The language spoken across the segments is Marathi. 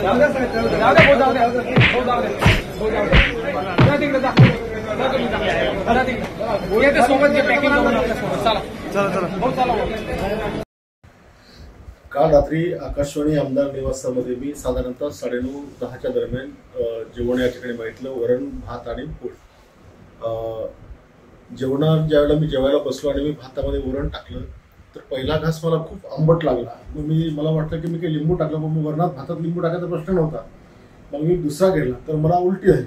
काल रात्री आकाशवाणी आमदार निवासामध्ये मी साधारणतः 9:30-10च्या दरम्यान जेवण या ठिकाणी मागितलं, वरण भात आणि पोळी। ज्यावेळेला मी जेवायला बसलो आणि मी भातामध्ये वरण टाकलं तर पहिला घास मला खूप आंबट लागला। मग मला वाटलं की मी काही लिंबू टाकलं, पण मग वरणात भातात लिंबू टाकायचा प्रश्न नव्हता। मग मी दुसरा घेतला तर मला उलटी झाली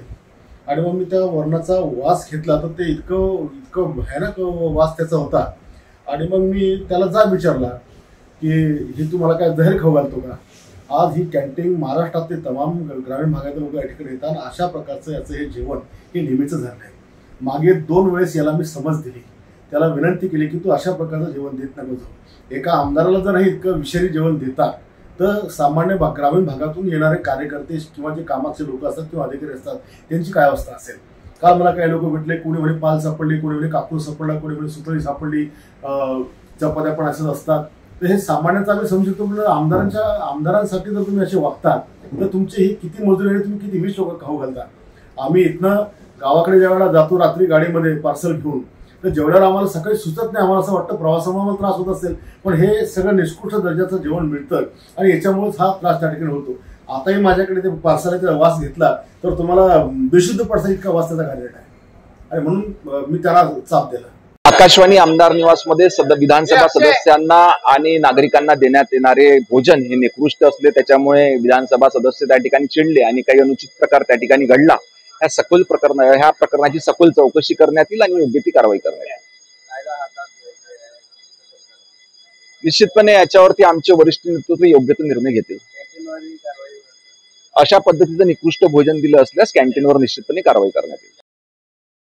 आणि मग मी त्या वरणाचा वास घेतला तर ते इतकं भयानक वास त्याचा होता। आणि मग मी त्याला जाब विचारला की हे तू मला काय जहर खाऊ घालतो का? आज ही कॅन्टीन महाराष्ट्रातले तमाम ग्रामीण भागातील लोक या ठिकाणी येतात। अशा प्रकारचं याचं हे जेवण हे नेहमीचं झालं आहे। मागे 2 वेळेस याला मी समज दिली, त्याला विनंती केली की तू अशा प्रकारचं जेवण देत नको जाऊ। एका आमदाराला जर हे इतकं विषारी जेवण देतात तर सामान्य ग्रामीण भागातून येणारे कार्यकर्ते किंवा जे कामाचे लोक असतात किंवा अधिकारी असतात त्यांची काय अवस्था असेल? काल मला काही लोक भेटले, कोणी म्हणे पाल सापडली, कोणी म्हणे कापूर सापडला, कोणी म्हणे सुतळी सापडली, चपात्या पण असंच असतात। तर हे सामान्यतः आम्ही समजू शकतो, आमदारांसाठी जर तुम्ही असे वागता तर तुमचे ही किती मजुरी आहे, तुम्ही किती 20 लोक खाऊ घालता। आम्ही इथनं गावाकडे ज्यावेळेला जातो रात्री गाडीमध्ये पार्सल घेऊन, तर जेवढ्याला आम्हाला सकाळी सुचत नाही, आम्हाला असं वाटतं प्रवासामुळे आम्हाला त्रास होत असेल, पण हे सगळं निष्कृष्ट दर्जाचं जेवण मिळतं आणि याच्यामुळेच हा त्रास त्या ठिकाणी होतो। आताही माझ्याकडे ते पार्सलाचा वास घेतला तर तुम्हाला बेशुद्ध पडसा इतका वास त्याचा कार्यरत आहे आणि म्हणून मी त्याला चाप दिला। आकाशवाणी आमदार निवासमध्ये विधानसभा सदस्यांना आणि नागरिकांना देण्यात येणारे भोजन हे निकृष्ट असले, त्याच्यामुळे विधानसभा सदस्य त्या ठिकाणी चिडले आणि काही अनुचित प्रकार त्या ठिकाणी घडला। ह्या प्रकरणाची सखोल चौकशी करण्यात येईल आणि योग्य ती कारवाई करण्यात येईल। निश्चितपणे याच्यावरती आमचे वरिष्ठ नेतृत्व योग्य तो निर्णय घेतील। अशा पद्धतीचं निकृष्ट भोजन दिलं असल्यास कॅन्टीनवर निश्चितपणे कारवाई करण्यात येईल।